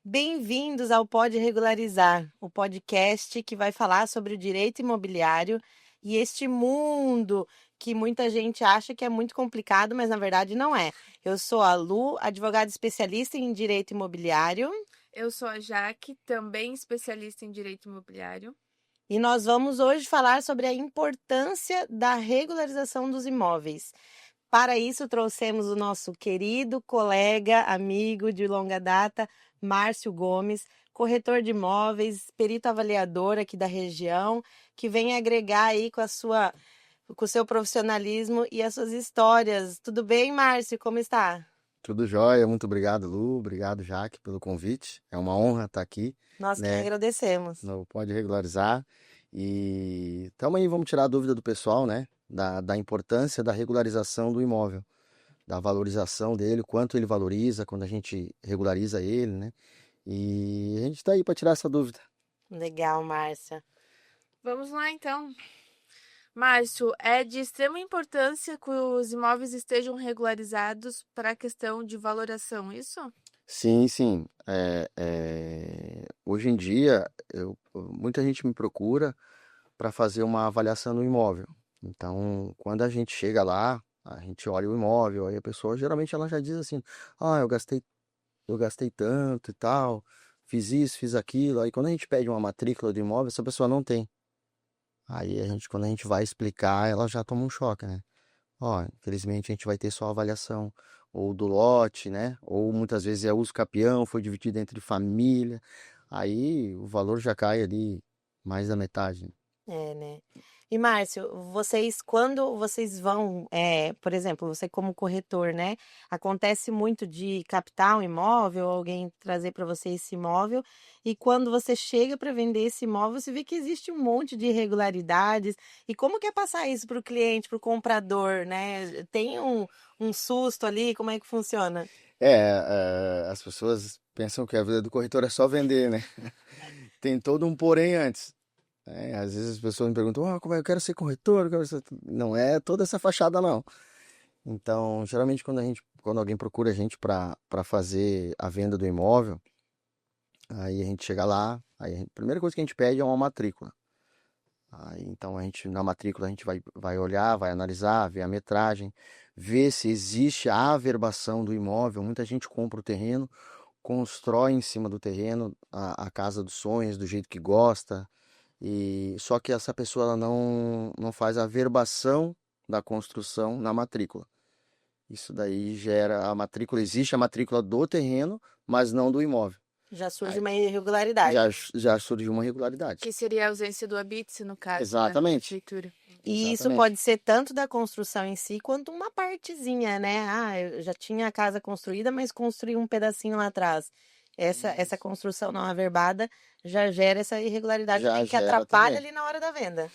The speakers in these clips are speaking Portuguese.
Bem-vindos ao Pode Regularizar, o podcast que vai falar sobre o direito imobiliário e este mundo que muita gente acha que é muito complicado, mas na verdade não é. Eu sou a Lu, advogada especialista em direito imobiliário, Eu sou a Jaque, também especialista em direito imobiliário. e nós vamos hoje falar sobre a importância da regularização dos imóveis. Para isso, trouxemos o nosso querido colega, amigo de longa data, Márcio Gomes, corretor de imóveis, perito avaliador aqui da região, que vem agregar aí com o seu profissionalismo e as suas histórias. Tudo bem, Márcio? Como está? Tudo jóia, muito obrigado, Lu, obrigado, Jaque, pelo convite. É uma honra estar aqui, Nós que né, agradecemos. no Pode Regularizar. E estamos aí, vamos tirar a dúvida do pessoal, né, da importância da regularização do imóvel, da valorização dele, quanto ele valoriza quando a gente regulariza ele, né? E a gente está aí para tirar essa dúvida. Legal, Márcia. Vamos lá, então. Márcio, é de extrema importância que os imóveis estejam regularizados para a questão de valoração, isso? Sim, sim. Hoje em dia, muita gente me procura para fazer uma avaliação do imóvel. Então, quando a gente chega lá, a gente olha o imóvel, aí a pessoa geralmente ela já diz assim: "Ah, eu gastei tanto e tal, fiz isso, fiz aquilo". Aí quando a gente pede uma matrícula do imóvel, essa pessoa não tem. Aí quando a gente vai explicar, ela já toma um choque, né? Ó, infelizmente a gente vai ter só a avaliação ou do lote, né? Ou muitas vezes é uso capião, foi dividido entre família. Aí o valor já cai ali mais da metade, né? É, né? E Márcio, quando vocês vão, por exemplo, você como corretor, né? Acontece muito de captar um imóvel, alguém trazer para você esse imóvel, e quando você chega para vender esse imóvel, você vê que existe um monte de irregularidades. E como que é passar isso para o cliente, para o comprador, né? Tem um susto ali, como é que funciona? As pessoas pensam que a vida do corretor é só vender, né? Tem todo um porém antes, né? Às vezes as pessoas me perguntam: "Ah, como é? Eu quero ser corretor, eu quero ser..." Não é toda essa fachada, não. Então, geralmente quando alguém procura a gente para fazer a venda do imóvel, aí a gente chega lá, a primeira coisa que a gente pede é uma matrícula. Aí, então na matrícula a gente vai olhar, vai analisar, ver a metragem, ver se existe a averbação do imóvel. Muita gente compra o terreno, constrói em cima do terreno a casa dos sonhos, do jeito que gosta, e só que essa pessoa ela não faz a averbação da construção na matrícula. Isso daí gera a matrícula, existe a matrícula do terreno, mas não do imóvel. Já surge Aí uma já, irregularidade. já surgiu uma irregularidade. Que seria a ausência do habite, no caso, da Exatamente, prefeitura. E isso exatamente. pode ser tanto da construção em si, quanto uma partezinha, né? Ah, eu já tinha a casa construída, mas construí um pedacinho lá atrás. Essa Isso. construção não averbada já gera essa irregularidade Já também, que gera atrapalha também. ali na hora da venda.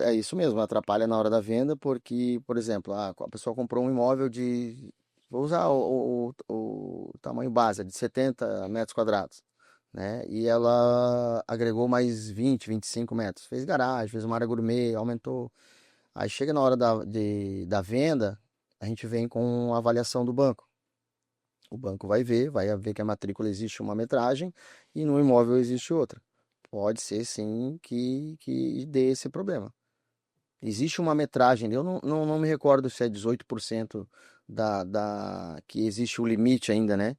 É isso mesmo, atrapalha na hora da venda, porque, por exemplo, a pessoa comprou um imóvel de. Vou usar o tamanho base, de 70 metros quadrados, né? E ela agregou mais 20, 25 metros. Fez garagem, fez uma área gourmet, aumentou. Aí chega na hora da venda, a gente vem com a avaliação do banco. O banco vai ver que a matrícula existe uma metragem e no imóvel existe outra. Pode ser sim que dê esse problema. Existe uma metragem, eu não me recordo se é 18% que existe o limite ainda, né?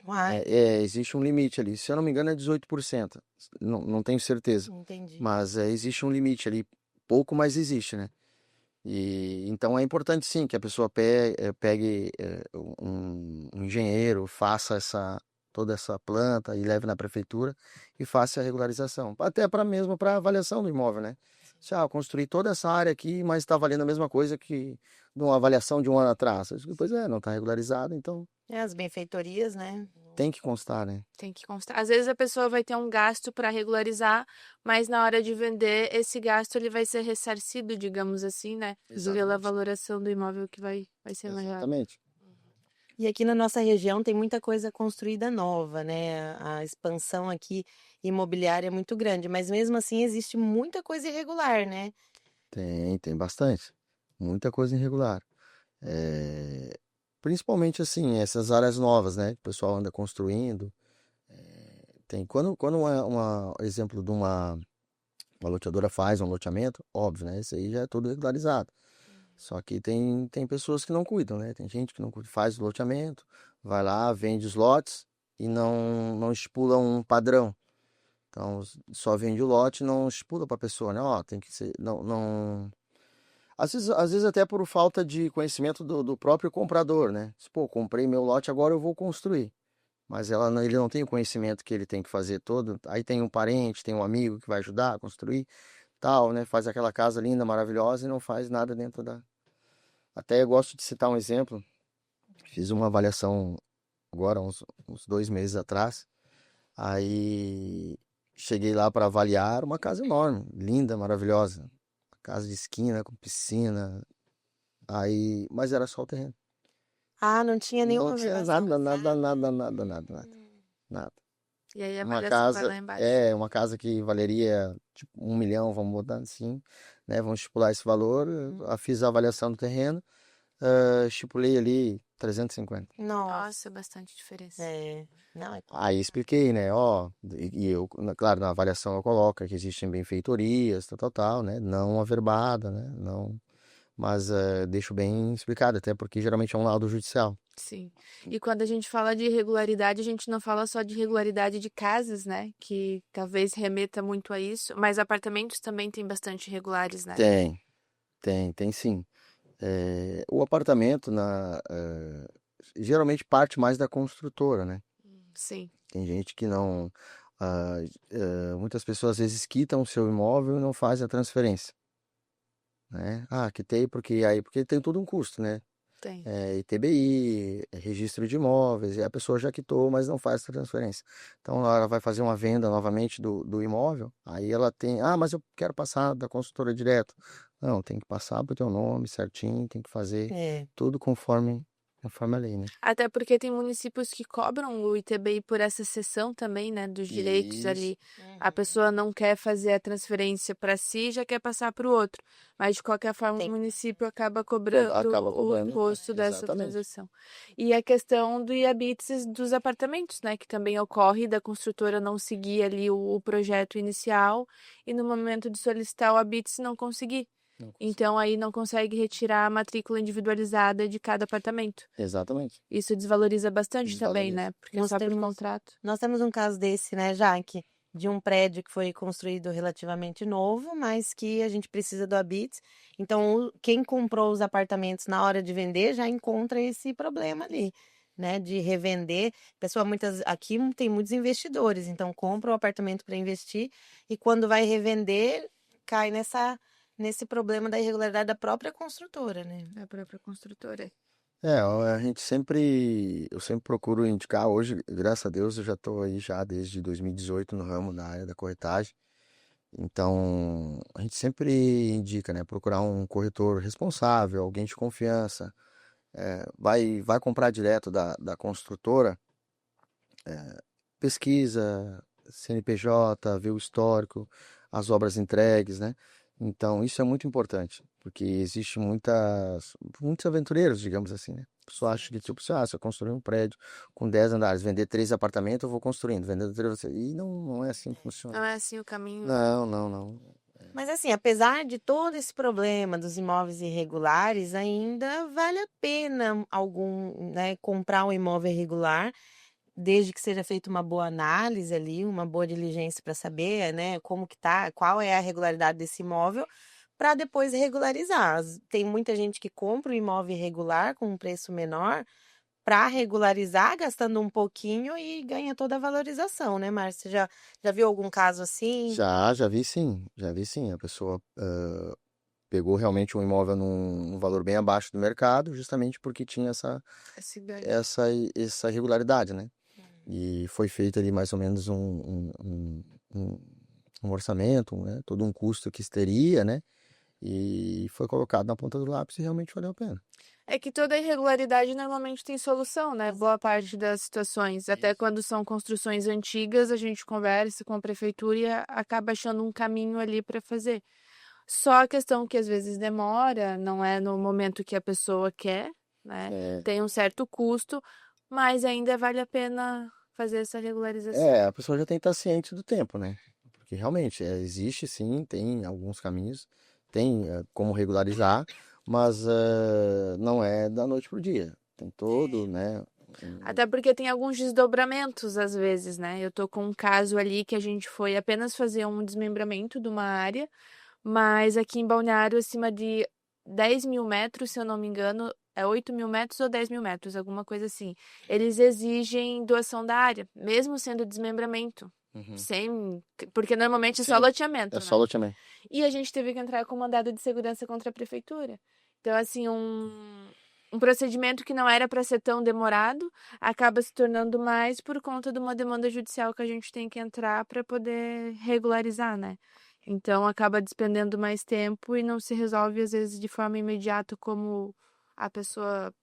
Uai, Existe um limite ali. Se eu não me engano, é 18%. Não tenho certeza. entendi. Mas existe um limite ali. Pouco, mas existe, né? E então é importante sim que a pessoa pegue um engenheiro, faça toda essa planta e leve na prefeitura e faça a regularização. Até para mesmo para avaliação do imóvel, né? Se eu construí toda essa área aqui, mas está valendo a mesma coisa que numa avaliação de um ano atrás. Pois é, não está regularizado, então É, as benfeitorias, né? tem que constar, né? Tem que constar. Às vezes a pessoa vai ter um gasto para regularizar, mas na hora de vender, esse gasto ele vai ser ressarcido, digamos assim, né? Pela Exatamente. valoração do imóvel que vai ser melhor. Exatamente. E aqui na nossa região tem muita coisa construída nova, né? A expansão aqui imobiliária é muito grande, mas mesmo assim existe muita coisa irregular, né? Tem bastante. Muita coisa irregular. É, principalmente assim, essas áreas novas, né? Que o pessoal anda construindo. tem. Quando exemplo de uma loteadora faz um loteamento, óbvio, né? Isso aí já é tudo regularizado. Só que tem pessoas que não cuidam, né? Tem gente que não cuida, faz o loteamento, vai lá, vende os lotes e não estipula um padrão. Então, só vende o lote e não estipula para a pessoa, né? Ó, tem que ser, não. Às vezes até por falta de conhecimento do próprio comprador, né? Pô, comprei meu lote, agora eu vou construir. Mas ele não tem o conhecimento que ele tem que fazer todo. Aí tem um parente, tem um amigo que vai ajudar a construir, tal, né? Faz aquela casa linda, maravilhosa e não faz nada dentro da. Até eu gosto de citar um exemplo. Fiz uma avaliação agora, uns 2 meses atrás. Aí cheguei lá para avaliar uma casa enorme, linda, maravilhosa. Casa de esquina, com piscina. Aí, mas era só o terreno. Ah, não tinha Não nenhuma tinha vedação. nada. Nada. E aí a Uma avaliação vai casa, lá embaixo. uma casa que valeria tipo 1 milhão, vamos botar assim, né? Vamos estipular esse valor. Eu fiz a avaliação do terreno, estipulei ali 350. Nossa, Nossa, bastante diferença. não, é Aí expliquei, né? Ó, e eu, claro, na avaliação eu coloco que existem benfeitorias, tal, né? Não averbada, né? Não, mas deixo bem explicado, até porque geralmente é um laudo judicial. Sim. E quando a gente fala de irregularidade, a gente não fala só de irregularidade de casas, né? Que talvez remeta muito a isso, mas apartamentos também tem bastante irregulares, né? Tem sim. O apartamento geralmente parte mais da construtora, né? Sim. Tem gente que não. Muitas pessoas às vezes quitam o seu imóvel e não fazem a transferência, né? Ah, quitei porque tem todo um custo, né? Tem. ITBI, registro de imóveis, e a pessoa já quitou, mas não faz essa transferência. Então ela vai fazer uma venda novamente do imóvel, aí ela tem, mas eu quero passar da construtora direto. Não, tem que passar pro teu nome certinho, tem que fazer É. tudo conforme a lei, né? Até porque tem municípios que cobram o ITBI por essa cessão também, né, dos direitos Isso. ali. A pessoa não quer fazer a transferência para si, já quer passar para o outro. Mas de qualquer forma, Tem. o município acaba cobrando Acaba o cobrando. imposto dessa Exatamente. transação. E a questão do IABITS dos apartamentos, né, que também ocorre da construtora não seguir ali o projeto inicial e no momento de solicitar o ABITS não conseguir. Não consigo. Então aí não consegue retirar a matrícula individualizada de cada apartamento. Exatamente. Isso desvaloriza bastante também, Desvaloriza. né? Porque é só por contrato. Nós temos um caso desse, né, Jaque? De um prédio que foi construído relativamente novo, mas que a gente precisa do habite. Então, quem comprou os apartamentos na hora de vender já encontra esse problema ali, né? De revender. Aqui tem muitos investidores, então compra o apartamento para investir e quando vai revender, cai nesse problema da irregularidade da própria construtora, né? Da própria construtora. Eu sempre procuro indicar, hoje, graças a Deus, eu já estou aí já desde 2018 no ramo na área da corretagem. Então, a gente sempre indica, né, procurar um corretor responsável, alguém de confiança. Vai comprar direto da construtora, pesquisa, CNPJ, vê o histórico, as obras entregues, né? Então, isso é muito importante, porque existe muitos aventureiros, digamos assim, né? A pessoa acha que, tipo, se eu construir um prédio com 10 andares, vender 3 apartamentos, eu vou construindo, vendendo 3, e não é assim que funciona. Não é assim o caminho. Não. Mas assim, apesar de todo esse problema dos imóveis irregulares, ainda vale a pena né, comprar um imóvel irregular, desde que seja feita uma boa análise ali, uma boa diligência para saber, né, como que tá, qual é a regularidade desse imóvel, para depois regularizar. Tem muita gente que compra um imóvel irregular com um preço menor para regularizar, gastando um pouquinho e ganha toda a valorização, né, Márcia? Já viu algum caso assim? Já vi sim, já vi sim. A pessoa pegou realmente um imóvel num valor bem abaixo do mercado, justamente porque tinha Essa ideia. essa irregularidade, né? E foi feito ali mais ou menos um orçamento, né? Todo um custo que isso teria, né? E foi colocado na ponta do lápis e realmente valeu a pena. É que toda irregularidade normalmente tem solução, né? Boa parte das situações. Até quando são construções antigas, a gente conversa com a prefeitura e acaba achando um caminho ali para fazer. Só a questão que às vezes demora, não é no momento que a pessoa quer, né? É, Tem um certo custo, mas ainda vale a pena fazer essa regularização. A pessoa já tem que estar ciente do tempo, né? Porque realmente existe sim, tem alguns caminhos, tem como regularizar, mas não é da noite pro dia. Tem todo, né? Até porque tem alguns desdobramentos às vezes, né? Eu tô com um caso ali que a gente foi apenas fazer um desmembramento de uma área, mas aqui em Balneário, acima de 10 mil metros, se eu não me engano, é 8 mil metros ou 10 mil metros, alguma coisa assim. Eles exigem doação da área, mesmo sendo desmembramento. Uhum. Sem... Porque normalmente é só Sim, loteamento, é né? só loteamento. E a gente teve que entrar com mandado de segurança contra a prefeitura. Então, assim, um procedimento que não era para ser tão demorado acaba se tornando mais por conta de uma demanda judicial que a gente tem que entrar para poder regularizar, né? Então, acaba despendendo mais tempo e não se resolve, às vezes, de forma imediata, como a pessoa,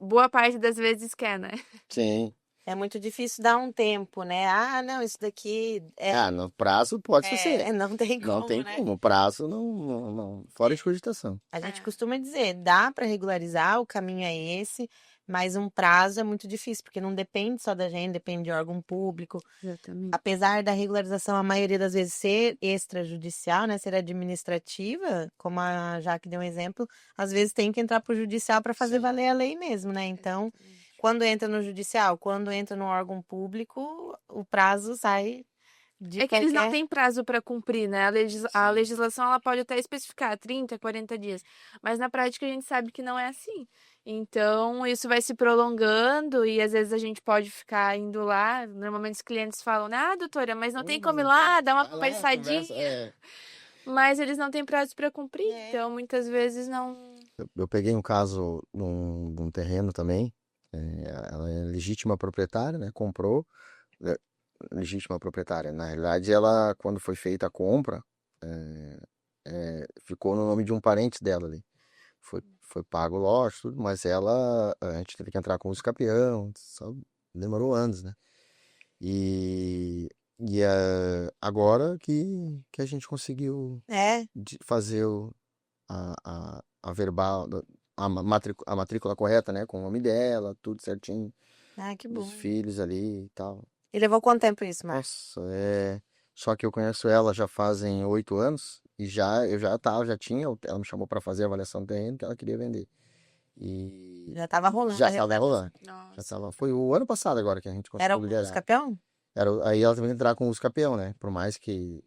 boa parte das vezes, quer, né? Sim. É muito difícil dar um tempo, né? Ah, não, isso daqui No prazo pode ser. não tem Não como, tem né? como. O prazo não. Fora de cogitação. A gente costuma dizer, dá para regularizar, o caminho é esse, mas um prazo é muito difícil, porque não depende só da gente, depende de órgão público. Exatamente. Apesar da regularização, a maioria das vezes ser extrajudicial, né, ser administrativa, como a Jaque deu um exemplo, às vezes tem que entrar para o judicial para fazer valer a lei mesmo, né? Então, quando entra no judicial, quando entra no órgão público, o prazo sai de É que eles não qualquer... têm prazo para cumprir, né? A legislação ela pode até especificar 30, 40 dias, mas na prática a gente sabe que não é assim. Então, isso vai se prolongando e às vezes a gente pode ficar indo lá. Normalmente os clientes falam, ah, doutora, mas não tem como ir lá, dar uma Vai lá, conversadinha. conversa. Mas eles não têm prazo para cumprir, É. então muitas vezes não. Eu peguei um caso num terreno também. Ela é legítima proprietária, né? Comprou. é, Legítima proprietária. Na realidade, ela, quando foi feita a compra, ficou no nome de um parente dela ali. Foi pago, lógico, tudo, mas a gente teve que entrar com o escapião, demorou anos, né? E, agora que a gente conseguiu É, fazer a verbal, a matrícula correta, né? Com o nome dela, tudo certinho, que dos bom. filhos ali e tal. E levou quanto tempo isso, Marcos? Nossa, só que eu conheço ela já fazem 8 anos e já tinha, ela me chamou para fazer a avaliação do terreno que ela queria vender. E Já estava rolando já a estava rolando. Nossa. Foi o ano passado agora que a gente Era conseguiu o liderar. escapião? Aí ela teve que entrar com os campeão, né? Por mais que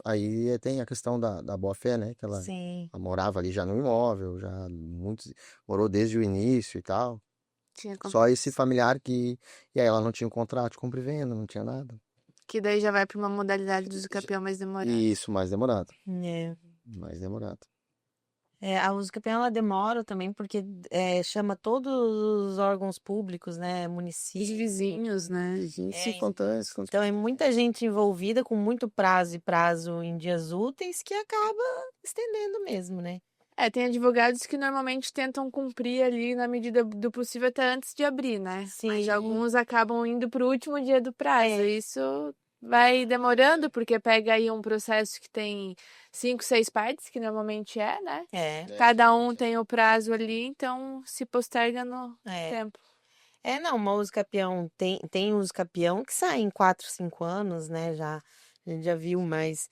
aí tem a questão da boa-fé, né? Que Sim. ela morava ali já no imóvel, morou desde o início e tal. Tinha Só esse familiar e aí ela não tinha um contrato de compra e venda, não tinha nada. Que daí já vai para uma modalidade do escapião mais demorada. Isso, mais demorado. É. Mais demorado. A usucapião ela demora também porque chama todos os órgãos públicos, né, Os municípios. vizinhos, né? Se conta, Então é muita gente envolvida com muito prazo e prazo em dias úteis que acaba estendendo mesmo, né? Tem advogados que normalmente tentam cumprir ali na medida do possível até antes de abrir, né? Mas Sim. alguns acabam indo para o último dia do prazo. Isso vai demorando, porque pega aí um processo que tem 5, 6 partes, que normalmente é, né? Cada um tem o prazo ali, então se posterga no tempo. Não, uma usucapião tem usucapião que sai em 4, 5 anos, né? A gente já viu, mas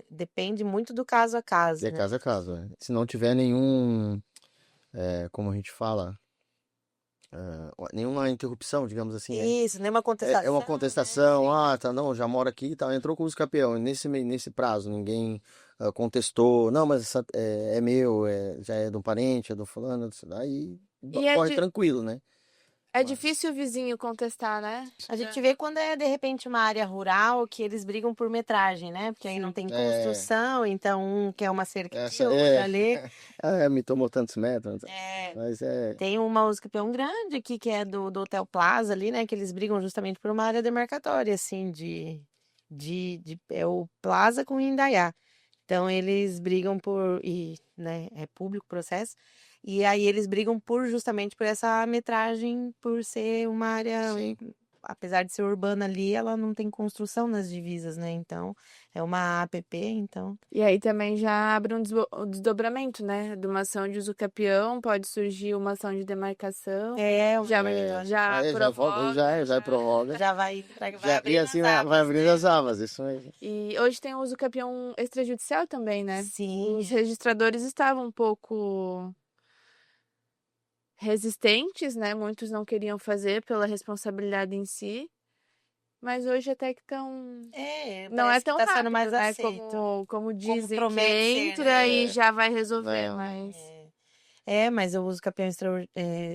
depende muito do caso a caso, De né? caso a caso. Se não tiver nenhum, como a gente fala, nenhuma interrupção, digamos assim, né? Isso, nem uma contestação. É uma contestação, tá, não, já mora aqui e tal, entrou com o campeão. Nesse prazo, ninguém contestou, não, mas é meu, já é de um parente, é do fulano, aí corre tranquilo, né? É difícil o vizinho contestar, né? A gente vê quando é, de repente, uma área rural que eles brigam por metragem, né? Porque aí não tem construção, então um quer uma cerca de outra ali. Me tomou tantos metros. Mas Tem uma usucapião grande aqui, que é do Hotel Plaza ali, né? Que eles brigam justamente por uma área demarcatória, assim, é o Plaza com Indaiá. Então, eles brigam né, é público o processo, e aí eles brigam justamente por essa metragem, por ser uma área apesar de ser urbana ali, ela não tem construção nas divisas, né? Então, é uma APP, então... E aí também já abre um desdobramento, né? De uma ação de usucapião, pode surgir uma ação de demarcação, já, já Aí prorroga, já prorroga. Já vai Já, e abrindo assim as abas, vai abrindo né? as abas, isso aí. E hoje tem o usucapião extrajudicial também, né? Sim, Os registradores estavam um pouco resistentes, né? Muitos não queriam fazer pela responsabilidade em si, mas hoje até que estão... Não é parece que tão tá sendo mais rápido, né? aceito. Como Como dizem que promete ser, entra né? e já vai resolver, Não. mas... Mas o uso campeão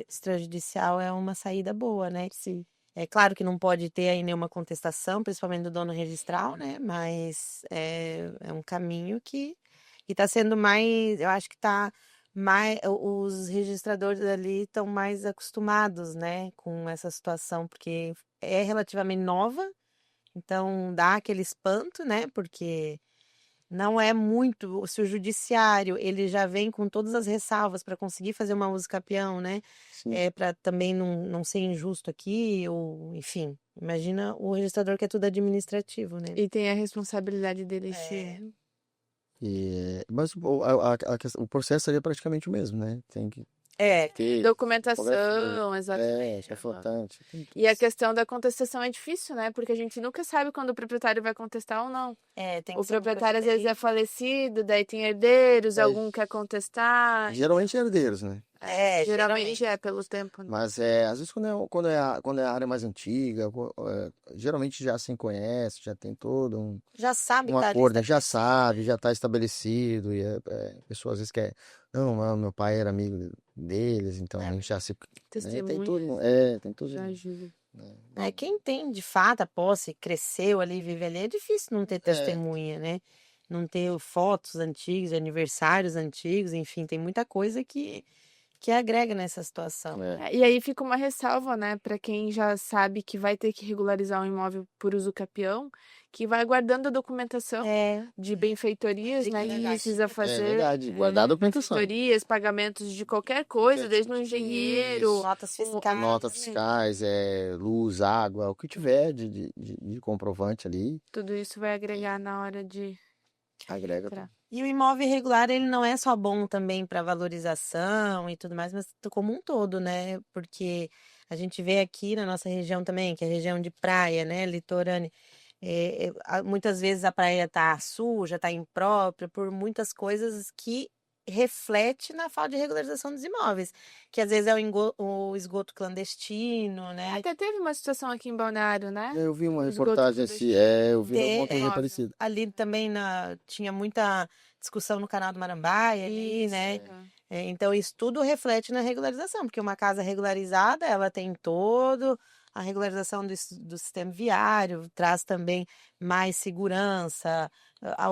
extrajudicial é uma saída boa, né? Sim. É claro que não pode ter aí nenhuma contestação, principalmente do dono registral, né? Mas é um caminho que está sendo mais, eu acho que tá mais, os registradores ali estão mais acostumados, né, com essa situação, porque é relativamente nova, então dá aquele espanto, né? Porque não é muito, se o judiciário ele já vem com todas as ressalvas para conseguir fazer uma uso capião, né? Sim. Para também não ser injusto aqui, ou enfim, imagina o registrador que é tudo administrativo, né? E tem a responsabilidade dele se... Mas o processo ali é praticamente o mesmo, né? Tem que ter Documentação, isso exatamente. é importante. Tem E a questão da contestação é difícil, né? Porque a gente nunca sabe quando o proprietário vai contestar ou não. Tem O que ser um proprietário às vezes é perfeito. falecido, daí tem herdeiros, É, algum quer contestar. Geralmente é herdeiros, né? Geralmente é pelo tempo, né? Mas às vezes quando é a área mais antiga, geralmente já se conhece, já tem todo Já sabe um que tá ali acordo, né? Já estabelecido. sabe, já está estabelecido, e a pessoa às vezes quer, não, meu pai era amigo deles, então a gente já se, né? Tem tudo, Testemunha tem tudo, já ajuda. Quem tem de fato a posse, cresceu ali, vive ali, é difícil não ter testemunha, né? Não ter fotos antigas, aniversários antigos, enfim, tem muita coisa que agrega nessa situação. E aí fica uma ressalva, né, para quem já sabe que vai ter que regularizar um imóvel por uso capião, que vai guardando a documentação de benfeitorias, né, que precisa fazer. É verdade, guardar a documentação. Benfeitorias, pagamentos de qualquer coisa, desde um engenheiro, Notas fiscais. Notas fiscais, luz, água, o que tiver de comprovante ali, tudo isso vai agregar na hora de agrega. E o imóvel irregular, ele não é só bom também para valorização e tudo mais, mas como um todo, né? Porque a gente vê aqui na nossa região também, que é a região de praia, né? Litorânea. Muitas vezes a praia tá suja, tá imprópria, por muitas coisas que reflete na falta de regularização dos imóveis, que às vezes é o esgoto clandestino, né? Até teve uma situação aqui em Balneário, né? Eu vi uma Esgoto reportagem clandestino. eu vi alguma coisa Imóvel. parecida. Ali também tinha muita discussão no canal do Marambaia ali, né? Então isso tudo reflete na regularização, porque uma casa regularizada, ela tem todo a regularização do sistema viário, traz também mais segurança.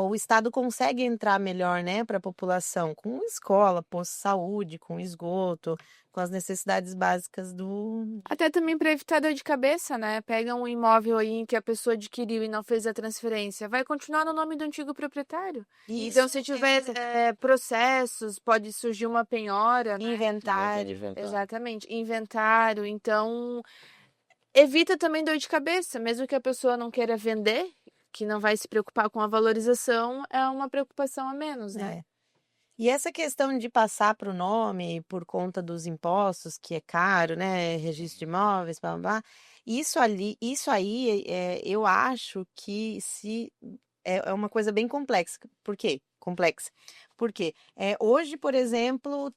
O Estado consegue entrar melhor, né, para a população, com escola, posto de saúde, com esgoto, com as necessidades básicas do... Até também para evitar dor de cabeça, né? Pega um imóvel aí que a pessoa adquiriu e não fez a transferência, vai continuar no nome do antigo proprietário. Então, se tiver processos, pode surgir uma penhora, né? Inventário. Exatamente, inventário. Então, evita também dor de cabeça, mesmo que a pessoa não queira vender, que não vai se preocupar com a valorização, é uma preocupação a menos, né? E essa questão de passar para o nome por conta dos impostos, que é caro, né? Registro de imóveis, blá, blá, blá, isso aí, eu acho que é uma coisa bem complexa. Por quê? Complexa. Porque hoje, por exemplo,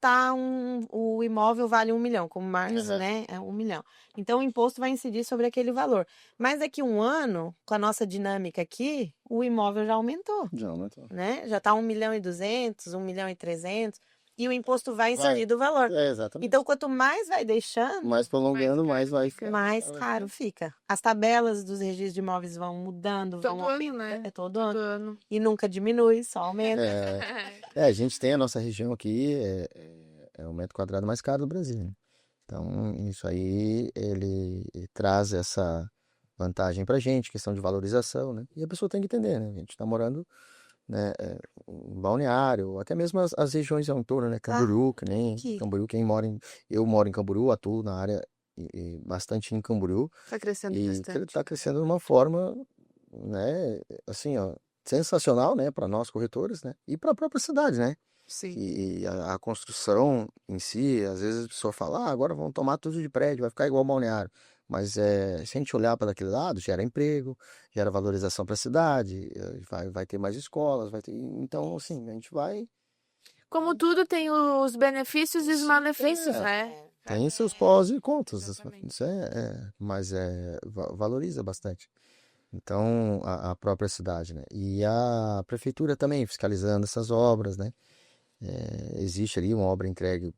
o imóvel vale 1 milhão, como Marcos, né? É 1 milhão. Então, o imposto vai incidir sobre aquele valor. Mas daqui a um ano, com a nossa dinâmica aqui, o imóvel já aumentou. Já aumentou. Né? Já está 1.200.000, 1.300.000, e o imposto vai incidir do valor. Exatamente. Então, quanto mais vai deixando, Mais prolongando, mais vai ficar. mais caro fica. As tabelas dos registros de imóveis vão mudando, Todo vão ano, aumentando. né? É todo ano. E nunca diminui, só aumenta. A gente tem a nossa região aqui, é o metro quadrado mais caro do Brasil, né? Então, isso aí, ele traz essa vantagem pra gente, questão de valorização, né? E a pessoa tem que entender, né? A gente tá morando, né, em Balneário, até mesmo as regiões ao entorno, né? Camboriú, que nem aqui. Camboriú, eu moro em Camboriú, atuo na área e bastante em Camboriú. Tá crescendo E bastante. está crescendo de uma forma, né, assim, ó, sensacional, né, para nós corretores, né, e para a própria cidade, né? Sim. E a construção em si, às vezes a pessoa fala, ah, agora vamos tomar tudo de prédio, vai ficar igual Balneário. Mas se a gente olhar para aquele lado, gera emprego, gera valorização para a cidade, vai ter mais escolas, vai ter. Então, assim, a gente vai. Como tudo tem os benefícios e os malefícios, É, né? tem seus pós e contras, Exatamente. isso mas valoriza bastante. Então, a própria cidade, né? E a prefeitura também fiscalizando essas obras, né? Existe ali uma obra entregue,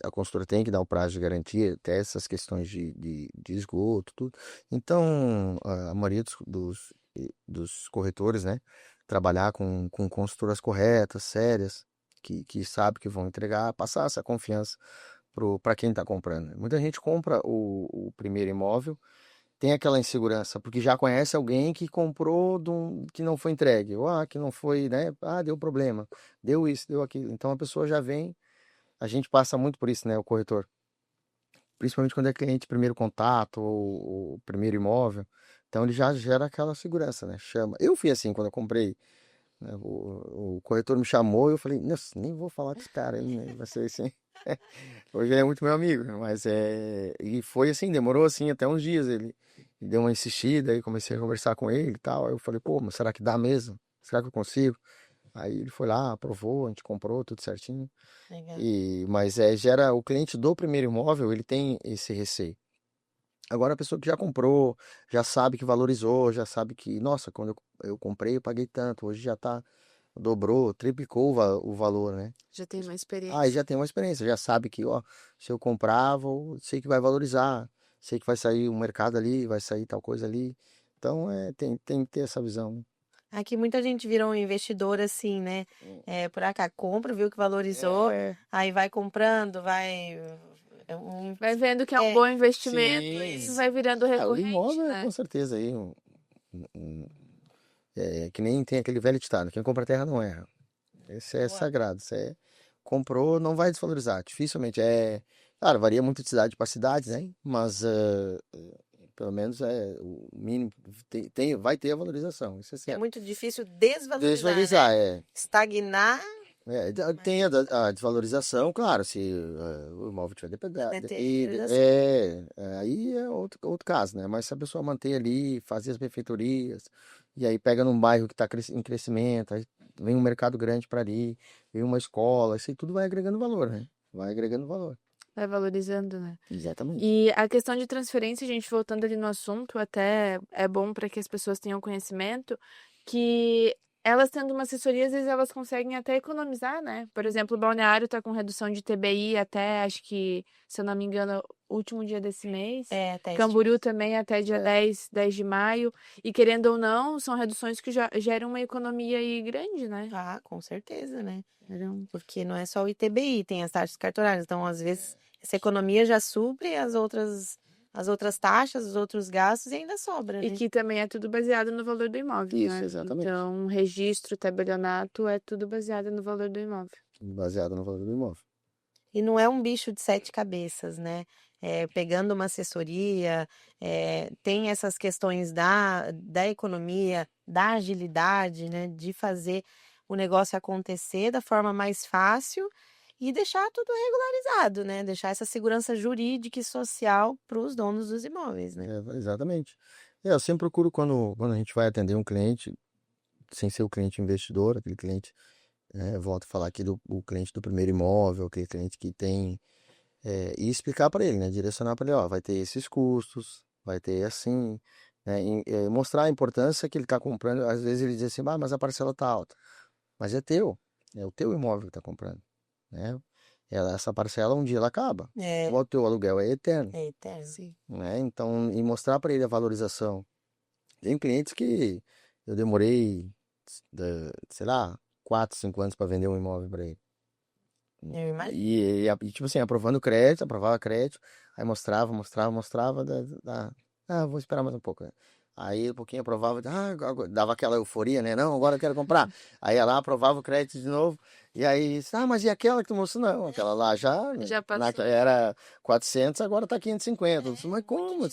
a construtora tem que dar um prazo de garantia, até essas questões de esgoto, tudo. Então, a maioria dos corretores, né? Trabalhar com construtoras corretas, sérias, que sabe que vão entregar, passar essa confiança para quem está comprando. Muita gente compra o primeiro imóvel, tem aquela insegurança, porque já conhece alguém que comprou que não foi entregue, ou que não foi, né? Ah, deu problema, deu isso, deu aquilo. Então a pessoa já vem, a gente passa muito por isso, né? O corretor. Principalmente quando é cliente primeiro contato, ou o primeiro imóvel. Então ele já gera aquela segurança, né? Chama. Eu fui assim quando eu comprei, né? O corretor me chamou e eu falei, nossa, nem vou falar com esse cara, ele vai ser assim. Hoje ele é muito meu amigo, né? Mas e foi assim, demorou assim até uns dias. Ele deu uma insistida, aí comecei a conversar com ele e tal. Aí eu falei, pô, mas será que dá mesmo? Será que eu consigo? Aí ele foi lá, aprovou, a gente comprou tudo certinho. Legal. Mas gera o cliente do primeiro imóvel, ele tem esse receio. Agora a pessoa que já comprou, já sabe que valorizou, já sabe que, nossa, quando eu comprei, eu paguei tanto, hoje já tá, dobrou, triplicou o valor, né? Já tem uma Aí experiência. já tem uma experiência, já sabe que, ó, se eu comprar, sei que vai valorizar, sei que vai sair um mercado ali, vai sair tal coisa ali. Então, tem que ter essa visão, né? Aqui muita gente virou um investidor assim, né? Por cá, compra, viu que valorizou, aí vai comprando, vai. Vai vendo que é um bom investimento e Sim. isso vai virando O recorrente, imóvel é né? com certeza aí, que nem tem aquele velho ditado, quem compra terra não erra. Esse é Boa. sagrado, comprou, não vai desvalorizar, dificilmente. Claro, varia muito de cidade para cidade, né? Mas pelo menos o mínimo, vai ter a valorização, isso é É certo. muito difícil desvalorizar, Desvalorizar, né? Estagnar, tem a desvalorização, claro, se o imóvel tiver depredado, né? Ter valorização. aí é outro caso, né? Mas se a pessoa manter ali, fazer as benfeitorias, e aí pega num bairro que está em crescimento, aí vem um mercado grande para ali, vem uma escola, isso aí tudo vai agregando valor, né? Vai agregando valor. Vai valorizando, né? Exatamente. E a questão de transferência, gente, voltando ali no assunto, até é bom para que as pessoas tenham conhecimento que elas tendo uma assessoria, às vezes elas conseguem até economizar, né? Por exemplo, o Balneário está com redução de TBI até, acho que, se eu não me engano, último dia desse mês. Até Camboriú também até dia 10 de maio. E querendo ou não, são reduções que já geram uma economia aí grande, né? Ah, com certeza, né? Porque não é só o ITBI, tem as taxas cartorárias. Então, às vezes, essa economia já supre as outras taxas, os outros gastos e ainda sobra, E né? que também é tudo baseado no valor do imóvel, Isso, né? exatamente. Então, registro, tabelionato é tudo baseado no valor do imóvel. Baseado no valor do imóvel. E não é um bicho de sete cabeças, né? Pegando uma assessoria, tem essas questões da economia, da agilidade, né? De fazer o negócio acontecer da forma mais fácil e deixar tudo regularizado, né? Deixar essa segurança jurídica e social para os donos dos imóveis, né? Exatamente. Eu sempre procuro quando a gente vai atender um cliente, sem ser o cliente investidor, aquele cliente, volto a falar aqui o cliente do primeiro imóvel, aquele cliente que tem, e explicar para ele, né? Direcionar para ele, ó, vai ter esses custos, vai ter assim, né? E mostrar a importância que ele está comprando. Às vezes ele diz assim, ah, mas a parcela tá alta. Mas é teu, é o teu imóvel que está comprando, né? Essa parcela um dia ela acaba. O teu aluguel é eterno, É eterno. Sim. né? Então, e mostrar para ele a valorização. Tem clientes que eu demorei, sei lá, 4, 5 anos para vender um imóvel para ele. Eu imagino. E, tipo assim, aprovando crédito, aprovava crédito, aí mostrava, Vou esperar mais um pouco, né? Aí um pouquinho aprovava, dava aquela euforia, né? Não, agora eu quero comprar. Aí ia lá, aprovava o crédito de novo. E aí, mas e aquela que tu mostrou? Não, aquela lá Já passou. era 400, agora tá 550. Eu disse, mas como?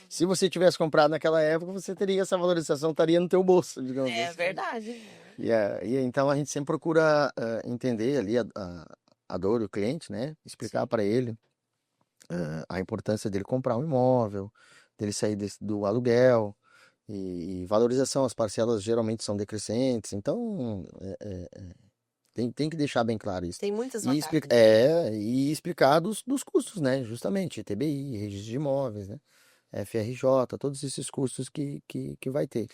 Se você tivesse comprado naquela época, você teria essa valorização, estaria no teu bolso, digamos É assim. verdade. E então a gente sempre procura entender ali a dor do cliente, né? Explicar para ele a importância dele comprar um imóvel, dele sair do aluguel e valorização. As parcelas geralmente são decrescentes, então tem que deixar bem claro isso. Tem muitas E vantagens. e explicar dos custos, né? Justamente, TBI, registro de imóveis, né? FRJ, todos esses custos que vai ter.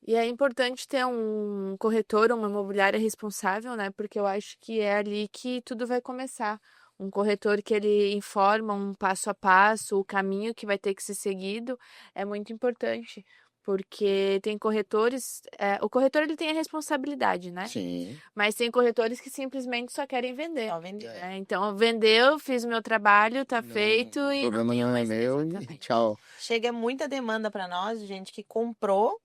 E é importante ter um corretor, uma imobiliária responsável, né? Porque eu acho que é ali que tudo vai começar. Um corretor que ele informa um passo a passo, o caminho que vai ter que ser seguido, é muito importante. Porque tem corretores, o corretor ele tem a responsabilidade, né? Sim. Mas tem corretores que simplesmente só querem vender. Só vender. Né? Então, vendeu, fiz o meu trabalho, tá feito O e problema não é meu e tchau. Chega muita demanda para nós, de gente que comprou,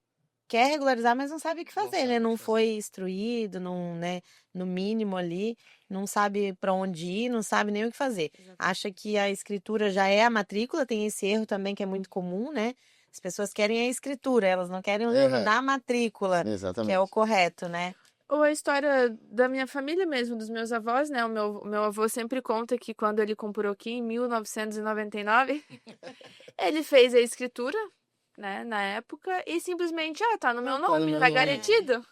quer regularizar, mas não sabe o que fazer, né? Não foi instruído, não, né? No mínimo ali, não sabe para onde ir, não sabe nem o que fazer. Acha que a escritura já é a matrícula, tem esse erro também que é muito comum, né? As pessoas querem a escritura, elas não querem o livro da matrícula, que é Exatamente. o correto, né? Ou a história da minha família mesmo, dos meus avós, né? O meu avô sempre conta que quando ele comprou aqui em 1999, ele fez a escritura, né, na época, e simplesmente, tá no meu Tá no nome, meu tá nome. garantido.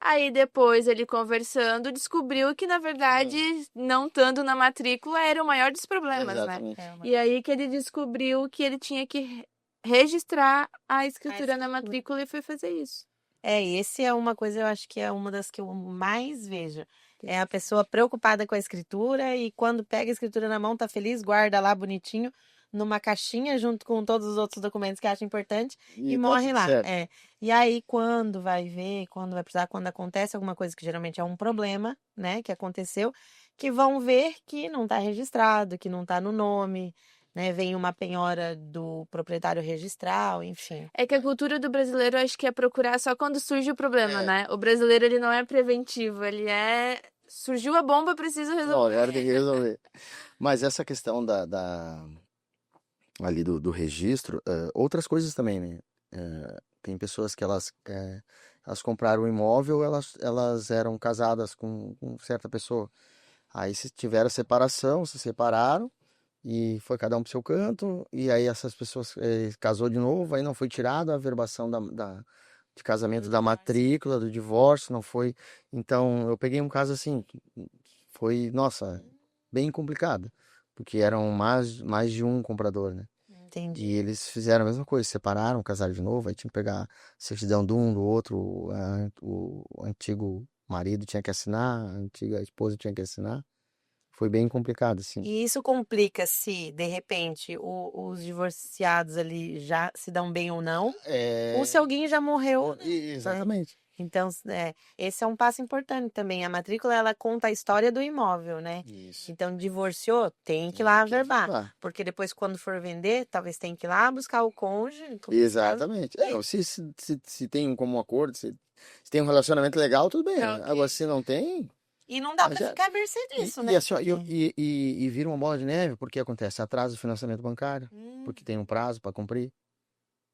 Aí depois ele conversando, descobriu que, na verdade, não estando na matrícula era o maior dos problemas, né? Exatamente. E aí que ele descobriu que ele tinha que registrar a escritura na matrícula e foi fazer isso. Esse é uma coisa, eu acho que é uma das que eu mais vejo. É a pessoa preocupada com a escritura e quando pega a escritura na mão, tá feliz, guarda lá bonitinho, numa caixinha, junto com todos os outros documentos que acha importante e tá morre tudo lá. certo. E aí, quando vai ver, quando vai precisar, quando acontece alguma coisa que geralmente é um problema, né, que aconteceu, que vão ver que não tá registrado, que não tá no nome, né, vem uma penhora do proprietário registral, enfim. É que a cultura do brasileiro, eu acho que é procurar só quando surge o problema, né? O brasileiro, ele não é preventivo, ele é... Surgiu a bomba, preciso Não, resolver. agora tem que resolver. Mas essa questão ali do registro, outras coisas também, né? Tem pessoas que elas compraram um imóvel, elas eram casadas com certa pessoa. Aí se tiveram separação, se separaram e foi cada um pro seu canto. E aí essas pessoas casou de novo, aí não foi tirada a averbação de casamento da matrícula, do divórcio, não foi. Então eu peguei um caso assim, foi, nossa, bem complicado, porque eram mais de um comprador, né? Entendi. E eles fizeram a mesma coisa, separaram, casaram de novo, aí tinha que pegar a certidão de um, do outro, o antigo marido tinha que assinar, a antiga esposa tinha que assinar. Foi bem complicado, assim. E isso complica se, de repente, os divorciados ali já se dão bem ou não, ou se alguém já morreu. Exatamente. Então, esse é um passo importante também. A matrícula, ela conta a história do imóvel, né? Isso. Então, divorciou, tem que ir lá averbar. Porque depois, quando for vender, talvez tem que ir lá buscar o cônjuge. Exatamente. Se tem um comum acordo, se tem um relacionamento legal, tudo bem. Agora, se não tem... E não dá pra ficar à mercê disso, né? E vira uma bola de neve, porque acontece atrasa o financiamento bancário, porque tem um prazo para cumprir.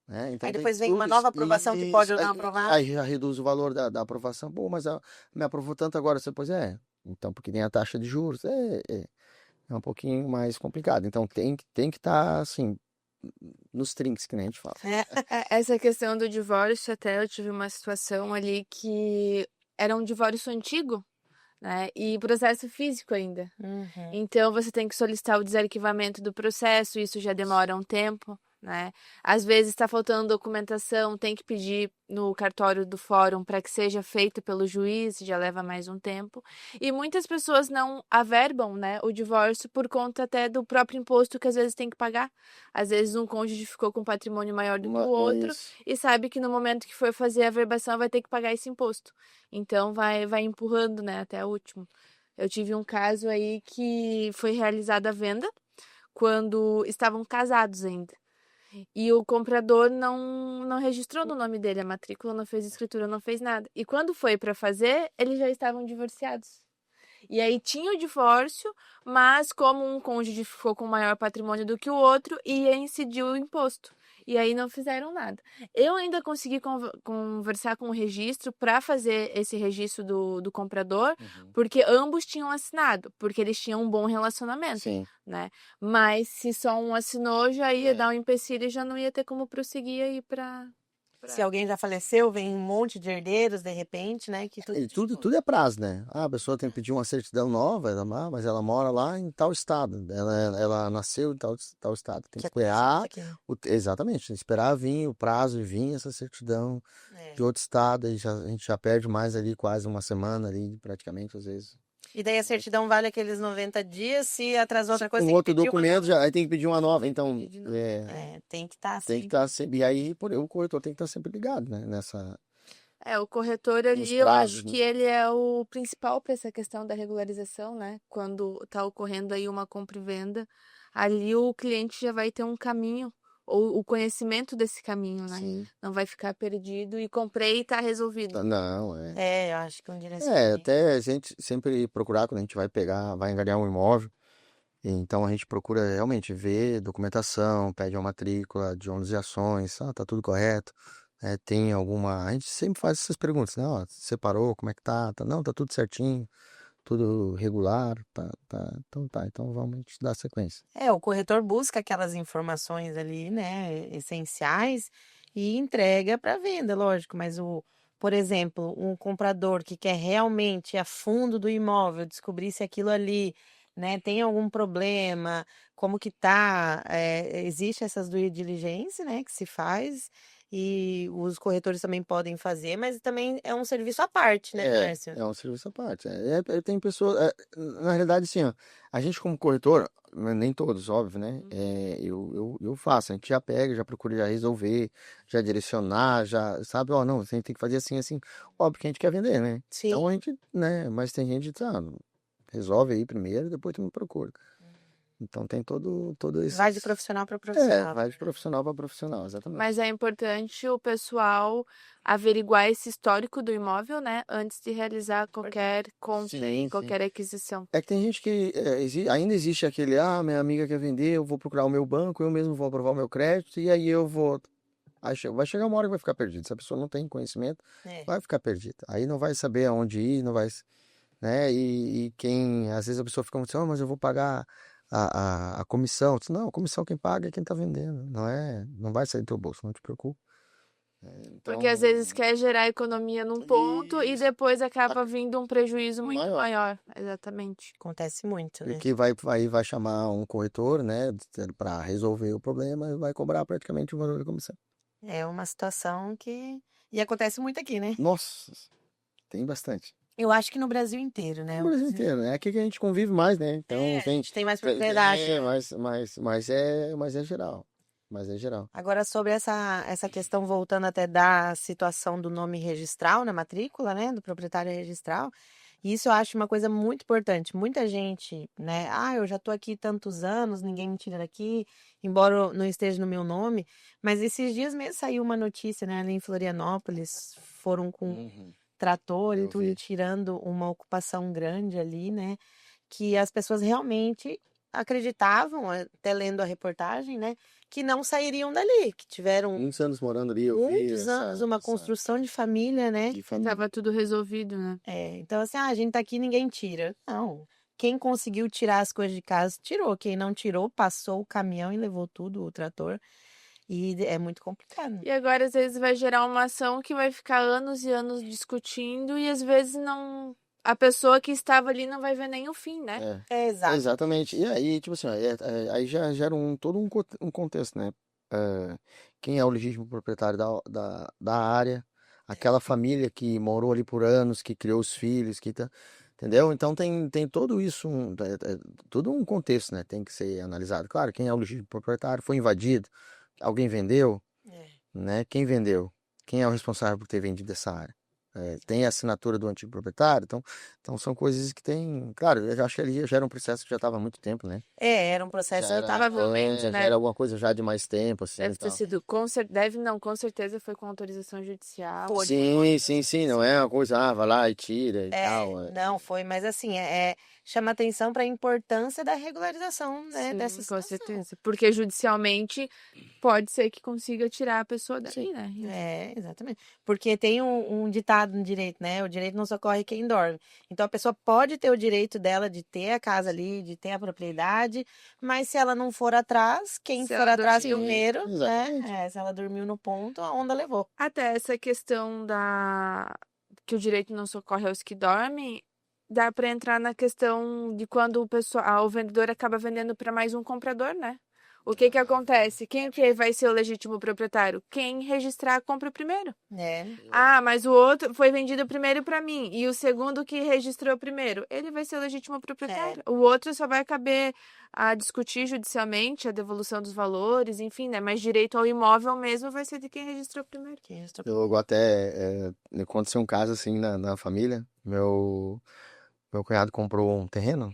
Né? Então, aí depois vem uma nova aprovação que pode ou não aprovar. Aí já reduz o valor da aprovação. Pô, mas me aprovou tanto agora. Pois então, porque tem a taxa de juros. É um pouquinho mais complicado. Então, tem que estar, assim, nos trinques, que nem a gente fala. Essa questão do divórcio, até eu tive uma situação ali que era um divórcio antigo, né? E processo físico ainda. Então, você tem que solicitar o desarquivamento do processo, isso já demora um tempo, né? Às vezes está faltando documentação, tem que pedir no cartório do fórum para que seja feito pelo juiz, já leva mais um tempo. E muitas pessoas não averbam, né, o divórcio por conta até do próprio imposto que às vezes tem que pagar. Às vezes um cônjuge ficou com um patrimônio maior do que o outro e sabe que no momento que for fazer a averbação vai ter que pagar esse imposto. Então vai empurrando, né, até o último. Eu tive um caso aí que foi realizada a venda quando estavam casados ainda. E o comprador não registrou no nome dele a matrícula, não fez escritura, não fez nada. E quando foi para fazer, eles já estavam divorciados. E aí tinha o divórcio, mas como um cônjuge ficou com maior patrimônio do que o outro, ia incidir o imposto. E aí não fizeram nada. Eu ainda consegui conversar com o registro para fazer esse registro do comprador, porque ambos tinham assinado, porque eles tinham um bom relacionamento, Sim. né? Mas se só um assinou, já ia É. dar um empecilho e já não ia ter como prosseguir aí para... Se alguém já faleceu, vem um monte de herdeiros, de repente, né? Que tudo E tudo é prazo, né? Ah, a pessoa tem que pedir uma certidão nova, mas ela mora lá em tal estado. Ela nasceu em tal estado. Tem que que é esperar. aqui. Exatamente, tem que esperar vir o prazo e vir essa certidão É. de outro estado. Aí a gente já perde mais ali, quase uma semana ali, praticamente, às vezes. E daí a certidão vale aqueles 90 dias, se atrasou outra coisa, Um tem que outro pedir uma documento, nova. aí tem que pedir uma nova. Então, Pedir de novo. Tem que estar tem que assim. estar sempre. E aí, o corretor tem que estar sempre ligado, né? O corretor Nos ali, eu prazos, acho né? que ele é o principal para essa questão da regularização, né? Quando está ocorrendo aí uma compra e venda, ali o cliente já vai ter um caminho, ou o conhecimento desse caminho, né? Sim. Não vai ficar perdido e comprei e está resolvido. Não, Eu acho que um direcionamento. até a gente sempre procurar quando a gente vai angariar um imóvel. Então a gente procura realmente ver documentação, pede uma matrícula de ônus e ações, tá tudo correto. Tem alguma. A gente sempre faz essas perguntas, né? Ó, separou, como é que tá? Não, tá tudo certinho, tudo regular, então tá, então vamos a gente dar sequência. O corretor busca aquelas informações ali, né, essenciais e entrega para venda, lógico, mas por exemplo, um comprador que quer realmente ir a fundo do imóvel, descobrir se aquilo ali, né, tem algum problema, como que tá, existe essas due diligence, né, que se faz e os corretores também podem fazer, mas também é um serviço à parte, né, Márcio? É um serviço à parte. Tem pessoas. Na realidade, assim, ó, a gente como corretor, nem todos, óbvio, né? Eu faço, a gente já pega, já procura já resolver, já direcionar, já sabe, ó, não, você tem que fazer assim, assim. Óbvio que a gente quer vender, né? Sim. Então a gente, né? Mas tem gente que resolve aí primeiro, depois tu me procura. Então tem todo esse. Vai de profissional para profissional. Vai de profissional para profissional, exatamente. Mas é importante o pessoal averiguar esse histórico do imóvel, né? Antes de realizar qualquer compra, Sim. qualquer aquisição. É que tem gente que ainda existe aquele, minha amiga quer vender, eu vou procurar o meu banco, eu mesmo vou aprovar o meu crédito e aí eu vou. Aí vai chegar uma hora que vai ficar perdido. Se a pessoa não tem conhecimento, vai ficar perdida. Aí não vai saber aonde ir, não vai, né? E quem, às vezes a pessoa fica assim, mas eu vou pagar a comissão. Não, a comissão quem paga é quem tá vendendo, não vai sair do teu bolso, não te preocupe. Porque às vezes quer gerar economia num ponto e depois acaba vindo um prejuízo muito maior. Exatamente. Acontece muito, né? Porque vai chamar um corretor, né, para resolver o problema e vai cobrar praticamente o valor da comissão. É uma situação que... E acontece muito aqui, né? Nossa, tem bastante. Eu acho que no Brasil inteiro, né? No Brasil inteiro, né? Aqui que a gente convive mais, né? Então a gente tem mais propriedade. Mas é geral. Mas é geral. Agora, sobre essa questão, voltando até da situação do nome registral na matrícula, né? Do proprietário registral. Isso eu acho uma coisa muito importante. Muita gente, né? Eu já tô aqui tantos anos, ninguém me tira daqui, embora eu não esteja no meu nome. Mas esses dias mesmo saiu uma notícia, né? Ali em Florianópolis, foram com trator e tudo, tirando uma ocupação grande ali, né? Que as pessoas realmente acreditavam, até lendo a reportagem, né? Que não sairiam dali, que tiveram Muitos anos morando ali, eu vi muitos anos, uma construção de família, né? de família. Tava tudo resolvido, né? Então assim, a gente tá aqui, ninguém tira. Não. Quem conseguiu tirar as coisas de casa, tirou. Quem não tirou, passou o caminhão e levou tudo, o trator. E é muito complicado. E agora, às vezes, vai gerar uma ação que vai ficar anos e anos discutindo e às vezes não. A pessoa que estava ali não vai ver nem o fim, né? Exato. Exatamente. E aí, tipo assim, aí já gera todo um contexto, né? Quem é o legítimo proprietário da área, aquela família que morou ali por anos, que criou os filhos, entendeu? Então tem todo isso, todo um contexto, né? Tem que ser analisado. Claro, quem é o legítimo proprietário, foi invadido, alguém vendeu, né? Quem vendeu? Quem é o responsável por ter vendido essa área? tem a assinatura do antigo proprietário, então são coisas que tem. Claro, eu acho que ali já era um processo que já estava há muito tempo, né? Era um processo. Já era, Provavelmente, já né? era alguma coisa já de mais tempo, assim, Deve e ter tal. sido, deve não, com certeza foi com autorização judicial. Foi. Sim, não é uma coisa, vai lá e tira e tal. Não foi, mas assim, chama atenção para a importância da regularização, né, Sim, dessa com situação. certeza. Porque judicialmente pode ser que consiga tirar a pessoa daí, né? Exatamente. Porque tem um ditado no direito, né? O direito não socorre quem dorme. Então a pessoa pode ter o direito dela de ter a casa ali, de ter a propriedade, mas se ela não for atrás, quem Se for ela atrás dormiu. primeiro, né? Exatamente. Se ela dormiu no ponto, a onda levou. Até essa questão que o direito não socorre aos que dormem, dá para entrar na questão de quando o vendedor acaba vendendo para mais um comprador, né? O que que acontece? Quem que vai ser o legítimo proprietário? Quem registrar a compra primeiro. É. Ah, mas o outro foi vendido primeiro para mim e o segundo que registrou primeiro, ele vai ser o legítimo proprietário. O outro só vai caber a discutir judicialmente a devolução dos valores, enfim, né? Mas direito ao imóvel mesmo vai ser de quem registrou primeiro. Eu até aconteceu um caso assim na família. Meu cunhado comprou um terreno.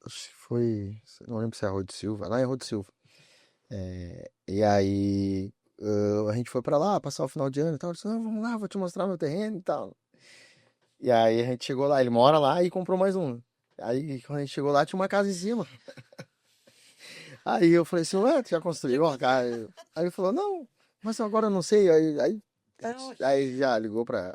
Acho que foi. Não lembro se é Rua de Silva. Lá em Rua de Silva. E aí a gente foi pra lá passar o final de ano e tal. Ele disse, não, vamos lá, vou te mostrar meu terreno e tal. E aí a gente chegou lá, ele mora lá e comprou mais um. Aí quando a gente chegou lá, tinha uma casa em cima. Aí eu falei assim, ué, tu já construiu uma casa? Aí ele falou, não, mas agora eu não sei. Aí já ligou pra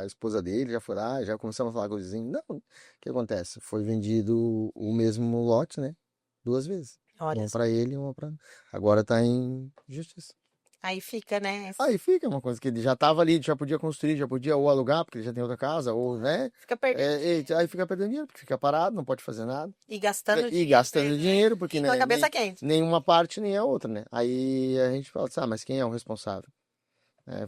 esposa dele, já foi lá, já começamos a falar com o vizinho. Não, o que acontece? Foi vendido o mesmo lote, né? 2 vezes. Olha Uma só. pra ele e uma pra. Agora tá em justiça. Aí fica, né? Aí fica uma coisa que ele já tava ali, já podia construir, já podia ou alugar, porque ele já tem outra casa, ou, né? Fica perdendo Aí fica perdendo dinheiro, porque fica parado, não pode fazer nada. e gastando E dinheiro. gastando dinheiro, porque E com a cabeça quente. nenhuma parte nem a outra, né? Aí a gente fala assim, mas quem é o responsável?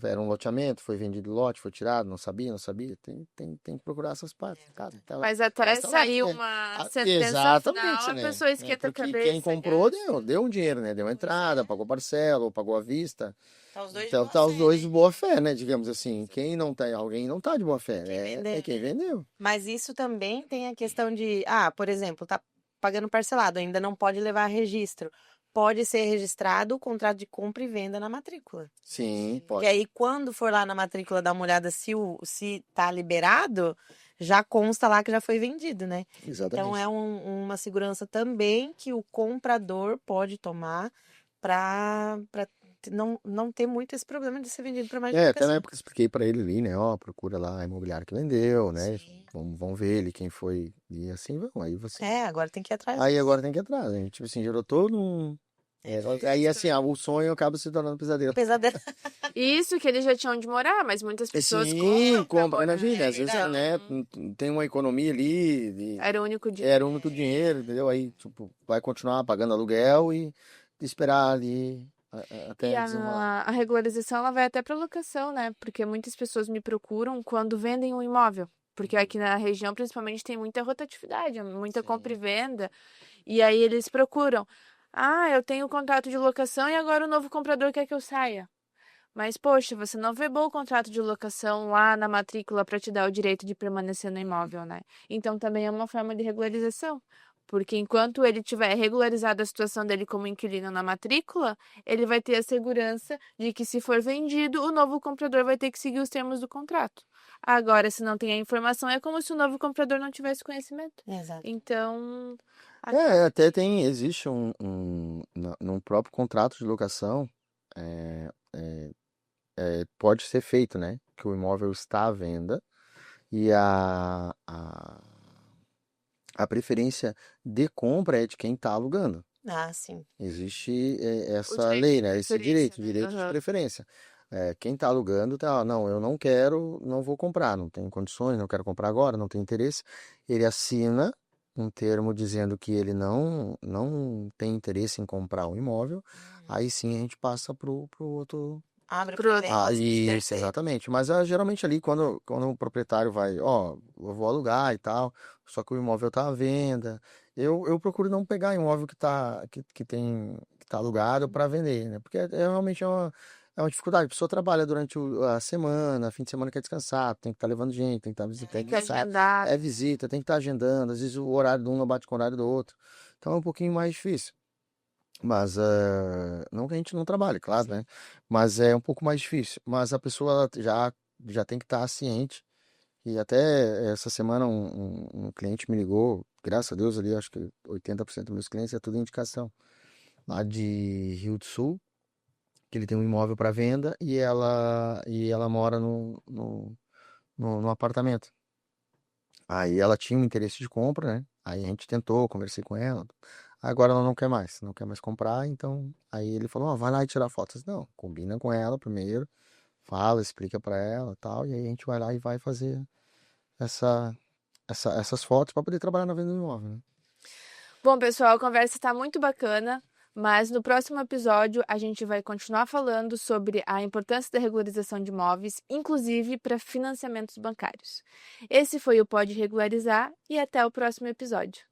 Era um loteamento, foi vendido o lote, foi tirado, não sabia. Tem que procurar essas partes. Cara, Mas até mas tá lá, sair uma sentença exatamente, final, a né? pessoa esquenta a Porque cabeça. quem comprou deu um dinheiro, né? Deu entrada, pagou parcela, ou pagou à vista. Tá os dois de Então boa tá os fé, dois né? de boa fé, né? Digamos assim. Alguém não tá de boa fé. vendeu. É quem vendeu. Mas isso também tem a questão de, por exemplo, tá pagando parcelado, ainda não pode levar registro. Pode ser registrado o contrato de compra e venda na matrícula. Sim, Porque pode. aí, quando for lá na matrícula dar uma olhada se tá liberado, já consta lá que já foi vendido, né? Então Exatamente. é uma segurança também que o comprador pode tomar para não ter muito esse problema de ser vendido para mais de uma Até na pessoa. época eu expliquei pra ele ali, né? Ó, procura lá a imobiliária que vendeu, né? Sim. Vamos ver ele quem foi. E assim vão. Aí você. Agora tem que ir atrás. Aí agora tem que ir atrás, né? Tipo assim, gerou todo um. Aí assim, o sonho acaba se tornando pesadelo. Pesadelo. Isso que eles já tinham de morar, mas muitas pessoas Sim, compram pra compra. morar. Imagina, às vezes, né? Tem uma economia ali. Era o único dia. Era o único dinheiro, entendeu? Aí, tipo, vai continuar pagando aluguel e esperar ali E até desenrolar. a regularização ela vai até para locação, né? Porque muitas pessoas me procuram quando vendem um imóvel. Porque aqui na região, principalmente, tem muita rotatividade, muita compra e venda. E aí eles procuram. Ah, eu tenho contrato de locação e agora o novo comprador quer que eu saia. Mas, poxa, você não verbou o contrato de locação lá na matrícula para te dar o direito de permanecer no imóvel, né? Então também é uma forma de regularização. Porque enquanto ele tiver regularizado a situação dele como inquilino na matrícula, ele vai ter a segurança de que, se for vendido, o novo comprador vai ter que seguir os termos do contrato. Agora, se não tem a informação, é como se o novo comprador não tivesse conhecimento. Exato. Então, Até existe no próprio contrato de locação, é, pode ser feito, né? Que o imóvel está à venda e a preferência de compra é de quem está alugando. Sim. Existe essa direito lei, de né? Esse preferência, né? direito de Aham. preferência. Quem está alugando, não, eu não quero, não vou comprar, não tenho condições, não quero comprar agora, não tenho interesse. Ele assina um termo dizendo que ele não tem interesse em comprar um imóvel. Aí sim a gente passa pro outro. Abre Pro para outro. venda. Isso, exatamente. Mas geralmente ali, quando o proprietário vai, ó, eu vou alugar e tal, só que o imóvel tá à venda, eu procuro não pegar imóvel que tá alugado para vender, né? Porque realmente É uma dificuldade. A pessoa trabalha durante a semana, fim de semana quer descansar, tem que estar levando gente, tem que estar visitando, Tem que agendar. é visita, tem que estar agendando, às vezes o horário de um não bate com o horário do outro. Então é um pouquinho mais difícil. Mas não que a gente não trabalhe, claro, né? Mas é um pouco mais difícil. Mas a pessoa ela já tem que estar ciente. E até essa semana um cliente me ligou, graças a Deus ali, acho que 80% dos meus clientes é tudo indicação. Lá de Rio do Sul, que ele tem um imóvel para venda e ela mora no apartamento. Aí ela tinha um interesse de compra, né? Aí a gente tentou, conversei com ela. Agora ela não quer mais comprar, então aí ele falou, ó, vai lá e tirar fotos. Não, combina com ela primeiro, fala, explica pra ela, tal, e aí a gente vai lá e vai fazer essa, essas fotos para poder trabalhar na venda do imóvel, né? Bom, pessoal, a conversa está muito bacana, mas no próximo episódio a gente vai continuar falando sobre a importância da regularização de imóveis, inclusive para financiamentos bancários. Esse foi o Pode Regularizar e até o próximo episódio.